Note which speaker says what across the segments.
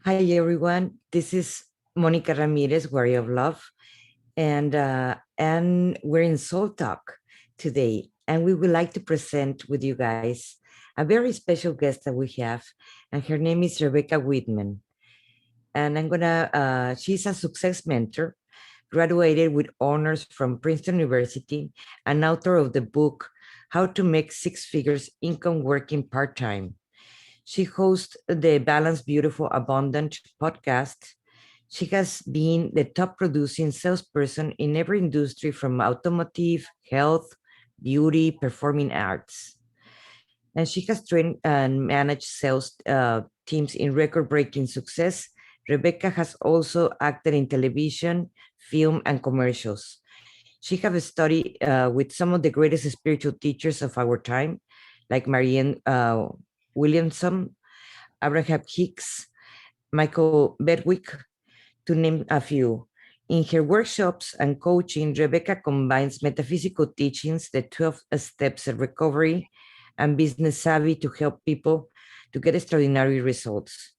Speaker 1: Hi, everyone. This is Monica Ramirez, Warrior of Love, and we're in Soul Talk today, and we would like to present with you guys a very special guest that we have, and her name is Rebekah Whitman. And she's a success mentor, graduated with honors from Princeton University, and author of the book How to Make Six Figures Income Working Part Time. She hosts the Balanced, Beautiful, Abundant podcast. She has been the top producing salesperson in every industry from automotive, health, beauty, performing arts. And she has trained and managed sales teams in record breaking success. Rebekah has also acted in television, film, and commercials. She has studied with some of the greatest spiritual teachers of our time, like Marianne Williamson, Abraham Hicks, Michael Bedwick, to name a few. In her workshops and coaching, Rebekah combines metaphysical teachings, the 12 steps of recovery, and business savvy to help people to get extraordinary results.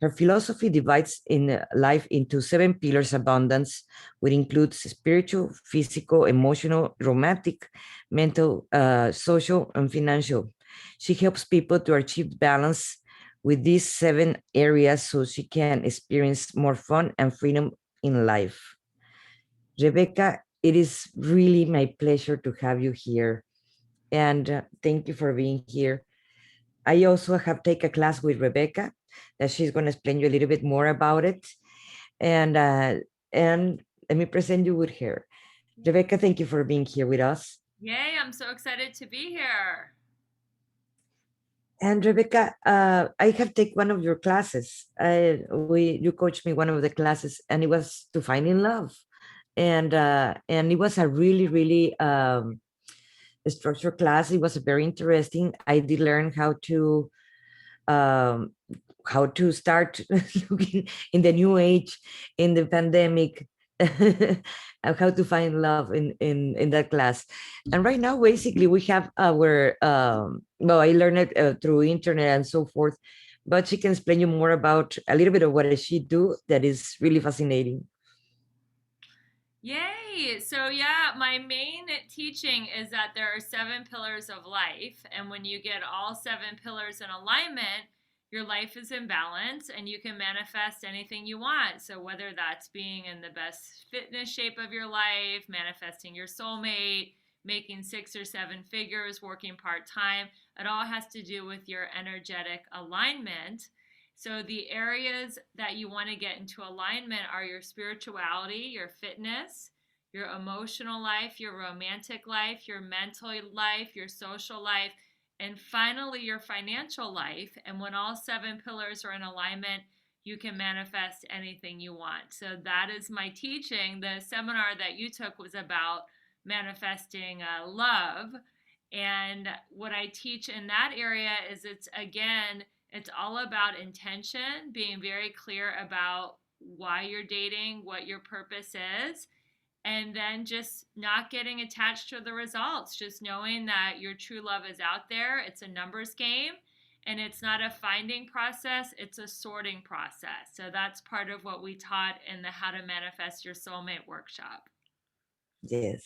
Speaker 1: Her philosophy divides in life into 7 pillars of abundance, which includes spiritual, physical, emotional, romantic, mental, social, and financial. She helps people to achieve balance with these 7 areas so she can experience more fun and freedom in life. Rebekah, it is really my pleasure to have you here. And thank you for being here. I also have taken a class with Rebekah that she's going to explain you a little bit more about it. And and let me present you with her. Rebekah, thank you for being here with us.
Speaker 2: Yay, I'm so excited to be here.
Speaker 1: And Rebekah, I have taken one of your classes. You coached me one of the classes, and it was to find in love, and it was a really structured class. It was very interesting. I did learn um, how to start looking in the new age, in the pandemic, and how to find love in that class. And right now, basically, we have our well, I learned it through internet and so forth. But she can explain you more about a little bit of what she do. That is really fascinating.
Speaker 2: Yay! So, yeah, my main teaching is that there are 7 pillars of life. And when you get all 7 pillars in alignment, your life is in balance and you can manifest anything you want. So, whether that's being in the best fitness shape of your life, manifesting your soulmate, making 6 or 7 figures, working part time, it all has to do with your energetic alignment. So, the areas that you want to get into alignment are your spirituality, your fitness, your emotional life, your romantic life, your mental life, your social life, and finally your financial life. And when all 7 pillars are in alignment, you can manifest anything you want. So, that is my teaching. The seminar that you took was about manifesting love. And what I teach in that area is it's all about intention, being very clear about why you're dating, what your purpose is, and then just not getting attached to the results, just knowing that your true love is out there. It's a numbers game and it's not a finding process, it's a sorting process. So that's part of what we taught in the How to Manifest Your Soulmate workshop.
Speaker 1: Yes.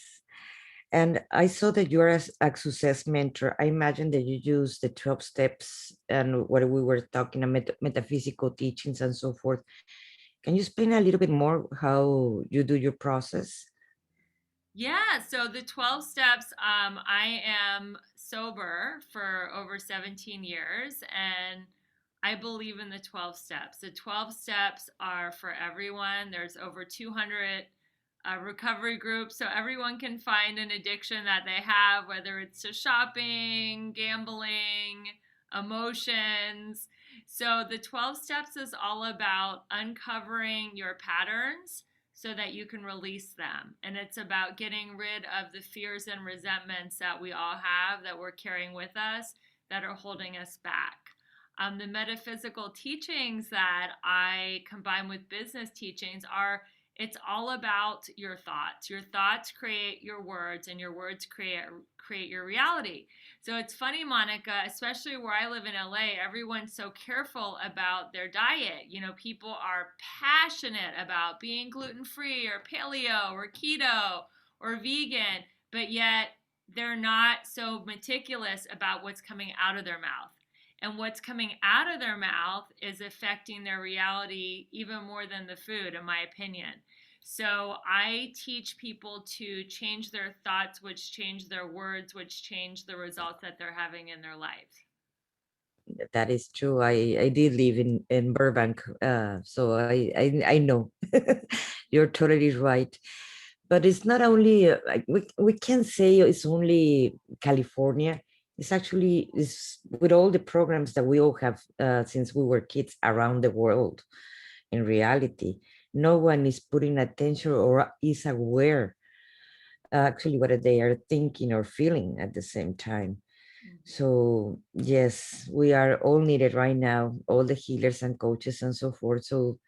Speaker 1: And I saw that you're a success mentor. I imagine that you use the 12 steps and what we were talking about, metaphysical teachings and so forth. Can you explain a little bit more how you do your process?
Speaker 2: Yeah, so the 12 steps, I am sober for over 17 years and I believe in the 12 steps. The 12 steps are for everyone. There's over 200 recovery groups, so everyone can find an addiction that they have, whether it's to shopping, gambling, emotions. So the 12 steps is all about uncovering your patterns so that you can release them. And it's about getting rid of the fears and resentments that we all have that we're carrying with us that are holding us back. The metaphysical teachings that I combine with business teachings are It's all about your thoughts. Your thoughts create your words, and your words create your reality. So it's funny, Monica, especially where I live in LA, everyone's so careful about their diet. You know, people are passionate about being gluten-free or paleo or keto or vegan, but yet they're not so meticulous about what's coming out of their mouth. And what's coming out of their mouth is affecting their reality even more than the food, in my opinion. So I teach people to change their thoughts, which change their words, which change the results that they're having in their life.
Speaker 1: That is true. I did live in Burbank, so I know. You're totally right. But it's not only like we can say it's only California. It's actually is with all the programs that we all have since we were kids around the world. In reality, no one is putting attention or is aware actually what they are thinking or feeling at the same time. So yes, we are all needed right now, all the healers and coaches and so forth. So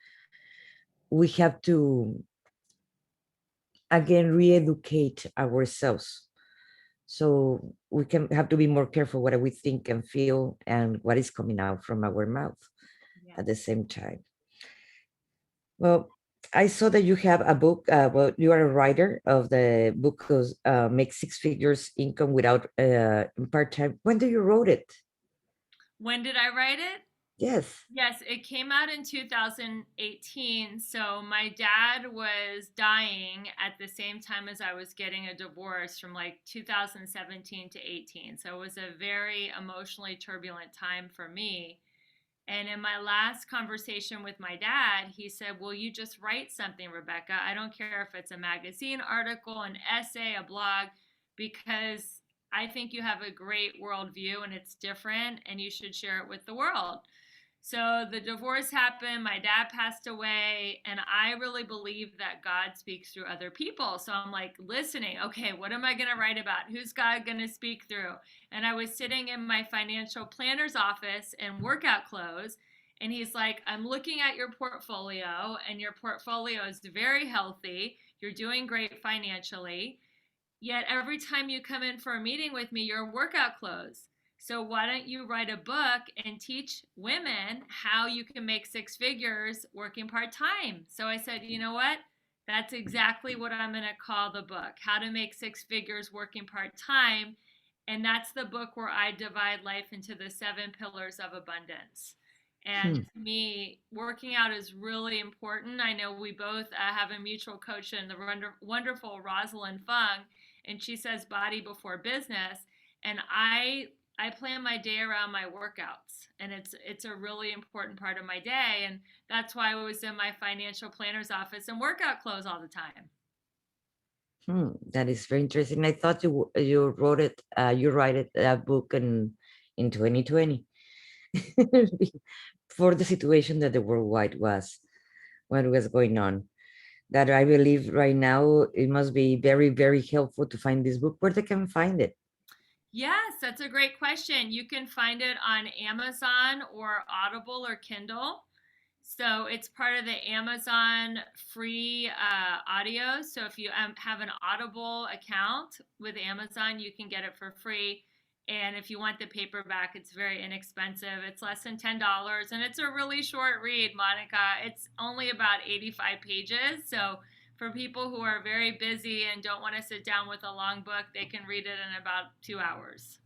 Speaker 1: we have to again re-educate ourselves. So we can have to be more careful what we think and feel and what is coming out from our mouth
Speaker 2: Yeah.
Speaker 1: at the same time. Well, I saw that you have a book. Well, you are a writer of the book "Make Six Figures Income Without Part Time." When do you wrote it?
Speaker 2: When did I write it?
Speaker 1: Yes.
Speaker 2: Yes, it came out in 2018. So my dad was dying at the same time as I was getting a divorce from like 2017 to 18. So it was a very emotionally turbulent time for me. And in my last conversation with my dad, he said, "Will you just write something, Rebekah? I don't care if it's a magazine article, an essay, a blog, because I think you have a great worldview and it's different and you should share it with the world." So the divorce happened, my dad passed away, and I really believe that God speaks through other people. So I'm like listening, okay, what am I going to write about? Who's God going to speak through? And I was sitting in my financial planner's office in workout clothes, and he's like, "I'm looking at your portfolio, and your portfolio is very healthy. You're doing great financially. Yet every time you come in for a meeting with me, you're in workout clothes. So why don't you write a book and teach women how you can make six figures working part time?" So I said, "You know what? That's exactly what I'm going to call the book, How to Make Six Figures Working Part Time." And that's the book where I divide life into the seven pillars of abundance. And
Speaker 1: Hmm.
Speaker 2: to me, working out is really important. I know we both have a mutual coach in the wonderful Rosalind Fung, and she says body before business. And I plan my day around my workouts, and it's a really important part of my day. And that's why I was in my financial planner's office in workout clothes all the time.
Speaker 1: That is very interesting. I thought you wrote it. You write it that book in 2020 for the situation that the worldwide was, what was going on. That I believe right now it must be very very helpful to find this book where they can find it.
Speaker 2: Yes, that's a great question. You can find it on Amazon or Audible or Kindle. So it's part of the Amazon free audio. So if you have an Audible account with Amazon, you can get it for free. And if you want the paperback, it's very inexpensive. It's less than $10, and it's a really short read, Monica. It's only about 85 pages. So for people who are very busy and don't want to sit down with a long book, they can read it in about 2 hours.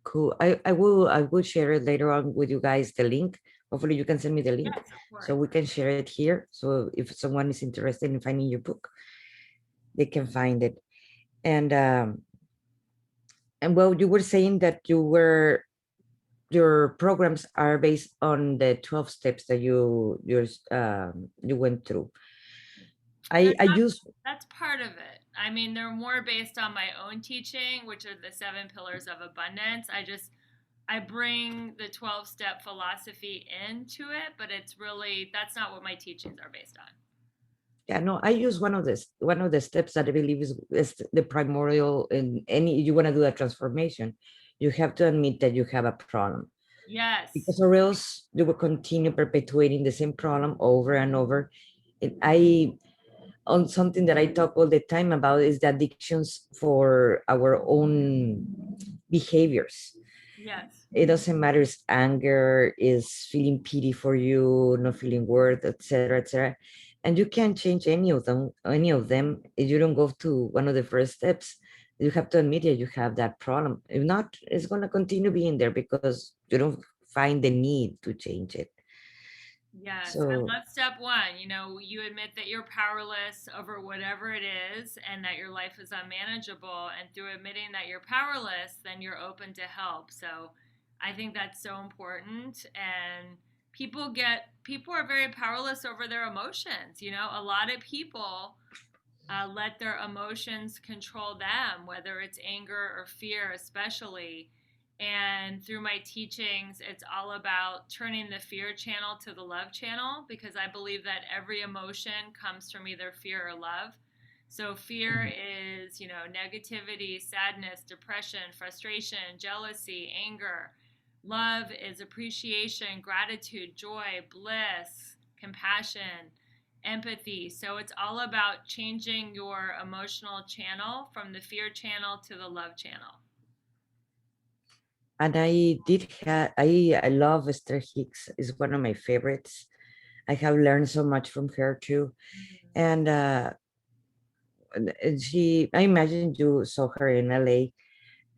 Speaker 1: Cool. I will share it later on with you guys the link. Hopefully you can send me the link
Speaker 2: Yes, of
Speaker 1: so
Speaker 2: course.
Speaker 1: we can share it here. So if someone is interested in finding your book, they can find it. And well, you were saying that your programs are based on the 12 steps that you went through.
Speaker 2: They're
Speaker 1: I use
Speaker 2: That's part of it. I mean, they're more based on my own teaching, which are the seven pillars of abundance. I bring the 12-step philosophy into it, but it's really that's not what my teachings are based on.
Speaker 1: yeah, no, I use one of the steps that I believe is the primordial in any you want to do a transformation. You have to admit that you have a problem
Speaker 2: Yes.
Speaker 1: because or else you will continue perpetuating the same problem over and over, I on something that I talk all the time about is the addictions for our own behaviors.
Speaker 2: Yes.
Speaker 1: It doesn't matter if anger is feeling pity for you, not feeling worth, etc., etc. And you can't change any of them if you don't go to one of the first steps. You have to admit that you have that problem. If not, it's going to continue being there because you don't find the need to change it.
Speaker 2: Yes, I
Speaker 1: So
Speaker 2: love step one. You know, you admit that you're powerless over whatever it is and that your life is unmanageable. And through admitting that you're powerless, then you're open to help. So I think that's so important. And people are very powerless over their emotions. You know, a lot of people let their emotions control them, whether it's anger or fear, especially. And through my teachings, it's all about turning the fear channel to the love channel because I believe that every emotion comes from either fear or love. So, fear
Speaker 1: mhm.
Speaker 2: is, you know, negativity, sadness, depression, frustration, jealousy, anger. Love is appreciation, gratitude, joy, bliss, compassion, empathy. So it's all about changing your emotional channel from the fear channel to the love channel.
Speaker 1: And I love Esther Hicks. Is one of my favorites. I have learned so much from her too.
Speaker 2: Mhm.
Speaker 1: And I imagine you saw her in LA.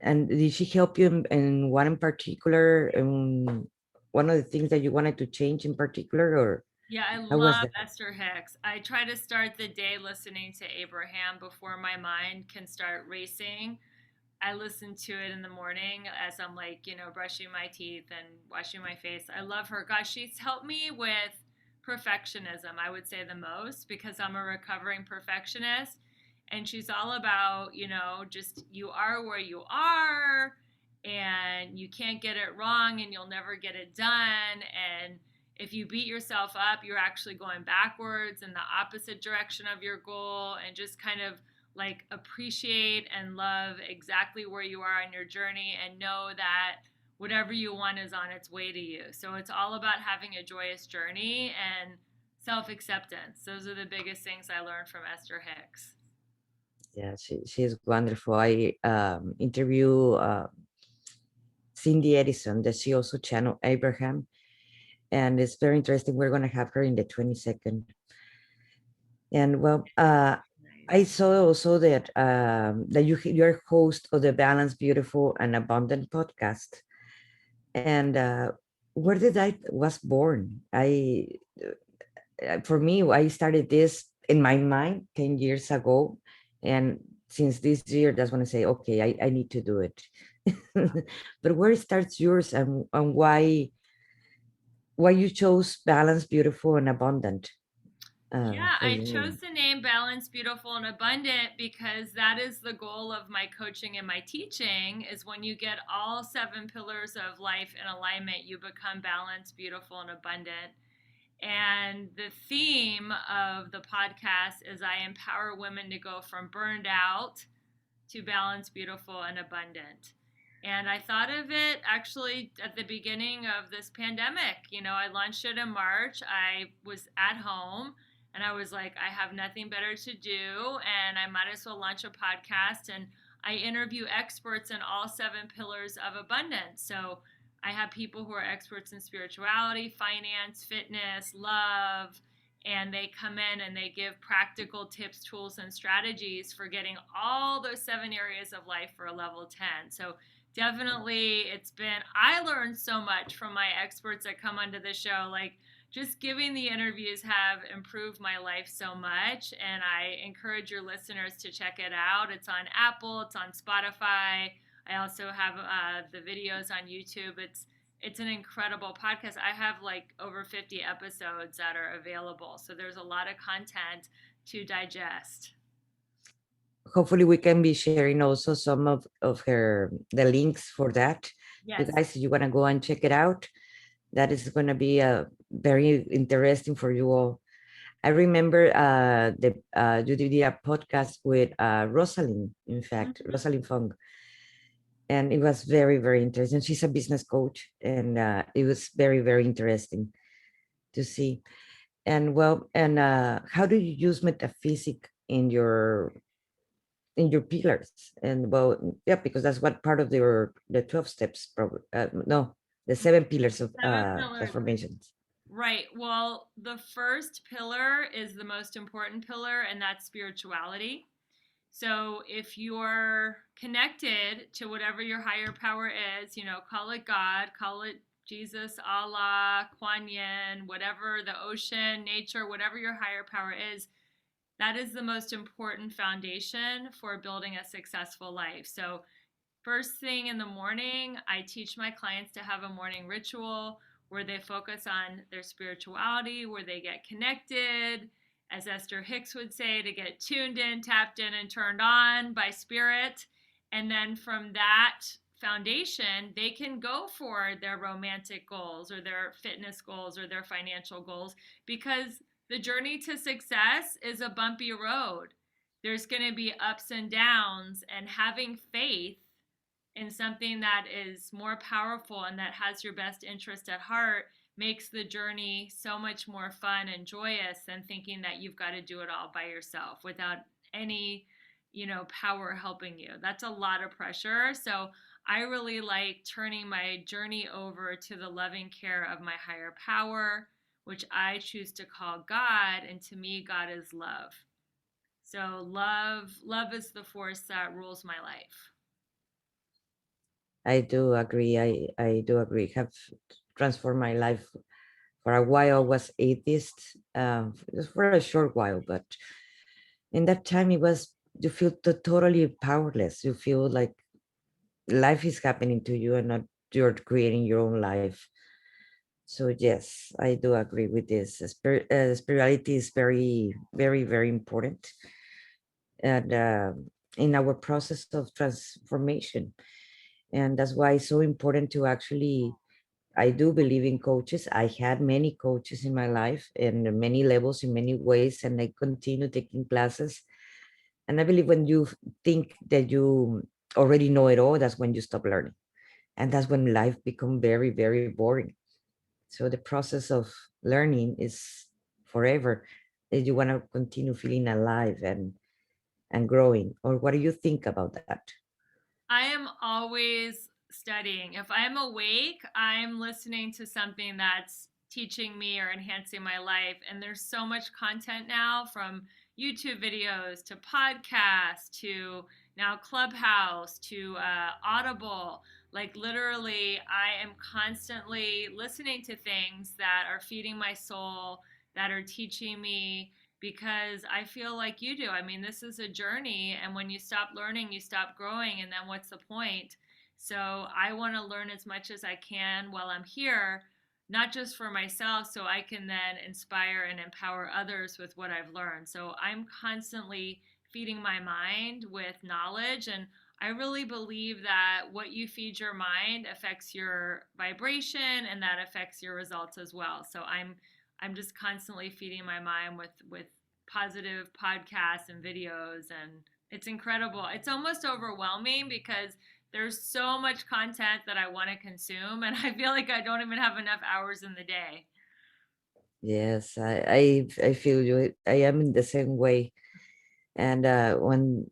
Speaker 1: And did she help you in one in particular? One of the things that you wanted to change in particular, or
Speaker 2: Yeah, I
Speaker 1: how was
Speaker 2: love
Speaker 1: that?
Speaker 2: Esther Hicks. I try to start the day listening to Abraham before my mind can start racing. I listen to it in the morning as I'm like, you know, brushing my teeth and washing my face. I love her. Gosh, she's helped me with perfectionism, I would say the most, because I'm a recovering perfectionist. And she's all about, you know, just you are where you are and you can't get it wrong and you'll never get it done. And if you beat yourself up, you're actually going backwards in the opposite direction of your goal, and just kind of like appreciate and love exactly where you are on your journey and know that whatever you want is on its way to you. So it's all about having a joyous journey and self acceptance. Those are the biggest things I learned from Esther Hicks.
Speaker 1: Yeah, she is wonderful. I interview Cindy Edison, that she also channeled Abraham, and it's very interesting. We're going to have her in the 22nd. And well, I
Speaker 2: Nice.
Speaker 1: saw also that you're host of the Balanced, Beautiful, and Abundant podcast. And where did I was born? For me, I started this in my mind 10 years ago, and since this year, that's when I say, okay, I need to do it. But where starts yours, and why you chose Balanced, Beautiful, and Abundant
Speaker 2: Yeah,
Speaker 1: for
Speaker 2: I
Speaker 1: your
Speaker 2: chose
Speaker 1: name?
Speaker 2: the name Balanced, Beautiful, and Abundant because that is the goal of my coaching and my teaching is when you get all seven pillars of life in alignment, you become balanced, beautiful, and abundant. And the theme of the podcast is I empower women to go from burned out to balanced, beautiful, and abundant. And I thought of it actually at the beginning of this pandemic. You know, I launched it in March. I was at home and I was like, I have nothing better to do and I might as well launch a podcast. And I interview experts in all seven pillars of abundance. So I have people who are experts in spirituality, finance, fitness, love, and they come in and they give practical tips, tools, and strategies for getting all those seven areas of life for a level 10. So definitely I learned so much from my experts that come onto the show. Like just giving the interviews have improved my life so much. And I encourage your listeners to check it out. It's on Apple, it's on Spotify. I also have the videos on YouTube. It's an incredible podcast. I have like over 50 episodes that are available. So there's a lot of content to digest.
Speaker 1: Hopefully we can be sharing also some of her the links for that. You
Speaker 2: Yes.
Speaker 1: guys, you want to go and check it out, that is going to be very interesting for you all. I remember the you did a podcast with Rosalind, in fact,
Speaker 2: Mm-hmm.
Speaker 1: Rosalind Fong, and it was very, very interesting. She's a business coach, and it was very, very interesting to see. And well, and how do you use metaphysics in your pillars? And well, yeah, because that's what part of the 12 steps, probably. No, the 7 pillars of
Speaker 2: 7 pillars.
Speaker 1: transformations.
Speaker 2: Right. Well, the first pillar is the most important pillar, and that's spirituality. So if you're connected to whatever your higher power is, call it God, call it Jesus, Allah, Kuan Yin, whatever, the ocean, nature, whatever your higher power is, that is the most important foundation for building a successful life. So first thing in the morning, I teach my clients to have a morning ritual where they focus on their spirituality, where they get connected, as Esther Hicks would say, to get tuned in, tapped in, and turned on by spirit. And then from that foundation, they can go for their romantic goals or their fitness goals or their financial goals, because the journey to success is a bumpy road. There's going to be ups and downs, and having faith in something that is more powerful and that has your best interest at heart makes the journey so much more fun and joyous than thinking that you've got to do it all by yourself without any, power helping you. That's a lot of pressure. So I really like turning my journey over to the loving care of my higher power, which I choose to call God. And to me, God is love. So love is the force that rules my life.
Speaker 1: I do agree. I do agree. Have transformed my life. For a while, I was atheist, just for a short while, but in that time, it was you feel totally powerless. You feel like life is happening to you and not you're creating your own life. So yes, I do agree with this. Spirituality is very, very, very important, and in our process of transformation, and that's why it's so important to actually. I do believe in coaches. I had many coaches in my life in many levels, in many ways, and I continue taking classes. And I believe when you think that you already know it all, that's when you stop learning, and that's when life becomes very, very boring. So the process of learning is forever. If you want to continue feeling alive and growing. Or what do you think about that?
Speaker 2: I am always studying. If I'm awake, I'm listening to something that's teaching me or enhancing my life. And there's so much content now, from YouTube videos to podcasts to now Clubhouse to Audible. Like literally, I am constantly listening to things that are feeding my soul, that are teaching me, because I feel like you do. I mean, this is a journey, and when you stop learning, you stop growing, and then what's the point? So I want to learn as much as I can while I'm here, not just for myself, so I can then inspire and empower others with what I've learned. So I'm constantly feeding my mind with knowledge, and I really believe that what you feed your mind affects your vibration, and that affects your results as well. So I'm just constantly feeding my mind with positive podcasts and videos, and it's incredible. It's almost overwhelming because there's so much content that I want to consume, and I feel like I don't even have enough hours in the day.
Speaker 1: Yes, I feel you. I am in the same way. And when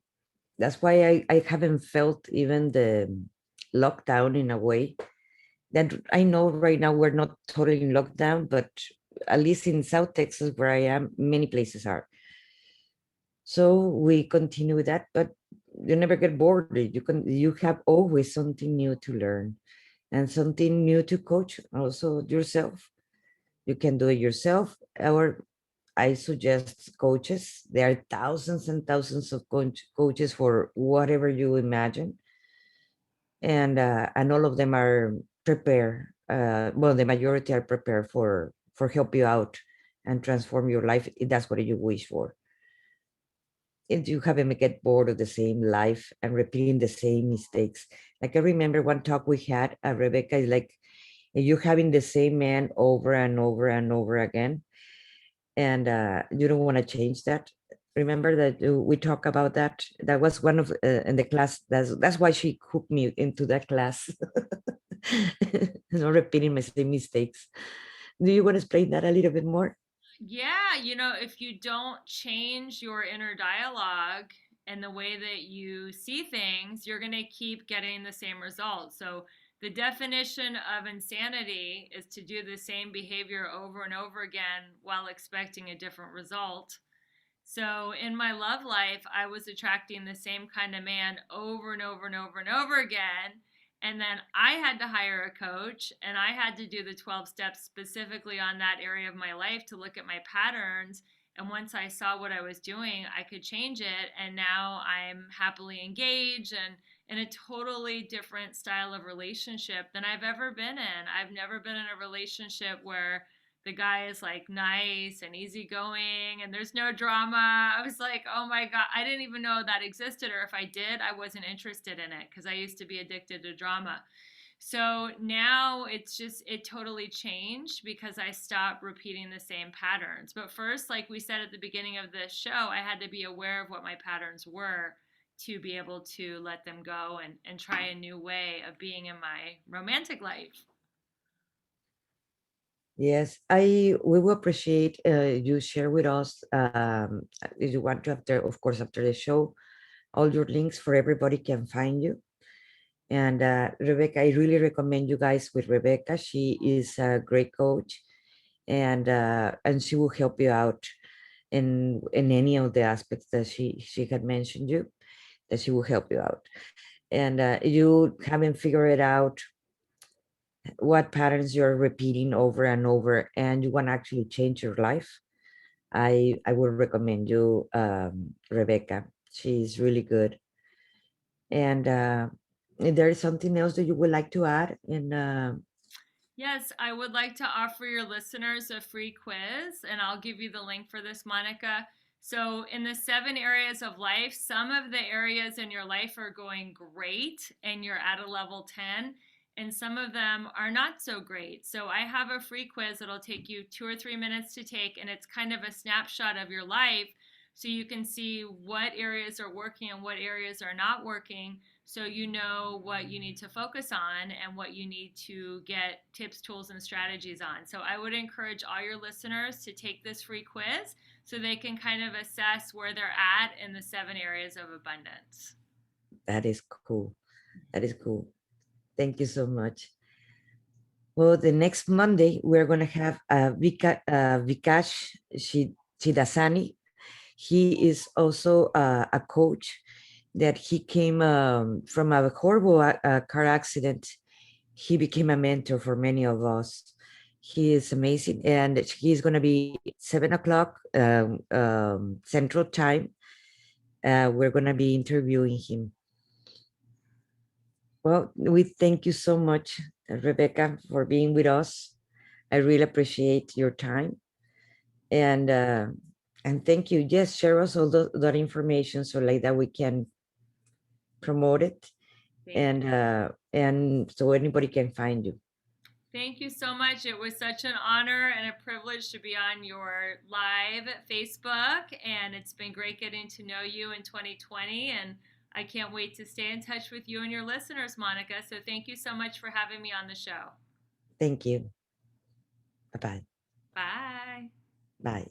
Speaker 1: that's why I haven't felt even the lockdown in a way. That I know right now we're not totally in lockdown, but at least in South Texas where I am, many places are. So we continue with that, but you never get bored. You have always something new to learn and something new to coach also yourself. You can do it yourself, or I suggest coaches. There are thousands and thousands of coaches for whatever you imagine, and all of them are prepared. Well, the majority are prepared for help you out and transform your life if that's what you wish for. If you haven't get bored of the same life and repeating the same mistakes. Like I remember one talk we had, Rebekah, is like if you're having the same man over and over and over again, and you don't want to change that. Remember that we talk about that. That was one of in the class. That's why she hooked me into that class. Not repeating my same mistakes. Do you want to explain that a little bit more?
Speaker 2: Yeah, if you don't change your inner dialogue and the way that you see things, you're going to keep getting the same results. So, the definition of insanity is to do the same behavior over and over again while expecting a different result. So, in my love life, I was attracting the same kind of man over and over and over and over again. And then I had to hire a coach and I had to do the 12 steps specifically on that area of my life to look at my patterns. And once I saw what I was doing, I could change it. And now I'm happily engaged and in a totally different style of relationship than I've ever been in. I've never been in a relationship where the guy is like nice and easygoing and there's no drama. I was like, oh my God, I didn't even know that existed. Or if I did, I wasn't interested in it because I used to be addicted to drama. So now it totally changed because I stopped repeating the same patterns. But first, like we said at the beginning of this show, I had to be aware of what my patterns were to be able to let them go and try a new way of being in my romantic life.
Speaker 1: Yes, we will appreciate you share with us if you want to after, of course, after the show, all your links for everybody can find you. And Rebekah, I really recommend you guys with Rebekah. She is a great coach, and she will help you out in any of the aspects that she had mentioned you, that she will help you out. And you haven't figured it out what patterns you're repeating over and over, and you want to actually change your life, I would recommend you Rebekah. She's really good. And if there is something else that you would like to add in
Speaker 2: Yes, I would like to offer your listeners a free quiz, and I'll give you the link for this, Monica. So, in the 7 areas of life, some of the areas in your life are going great and you're at a level 10, and some of them are not so great. So, I have a free quiz that'll take you 2 or 3 minutes to take, and it's kind of a snapshot of your life so you can see what areas are working and what areas are not working so you know what you need to focus on and what you need to get tips, tools, and strategies on. So I would encourage all your listeners to take this free quiz so they can kind of assess where they're at in the 7 areas of abundance.
Speaker 1: that is cool. That is cool. Thank you so much. Well, the next Monday we're going to have Vikash Chidasani. He is also a coach that he came from a horrible car accident. He became a mentor for many of us. He is amazing, and he's going to be 7 o'clock Central Time. We're going to be interviewing him. Well, we thank you so much, Rebekah, for being with us. I really appreciate your time, and thank you. Yes, share us all that information so like that we can promote it, and so anybody can find you.
Speaker 2: Thank you so much. It was such an honor and a privilege to be on your live Facebook, and it's been great getting to know you in 2020. And I can't wait to stay in touch with you and your listeners, Monica. So thank you so much for having me on the show.
Speaker 1: Thank you. Bye-bye.
Speaker 2: Bye.
Speaker 1: Bye.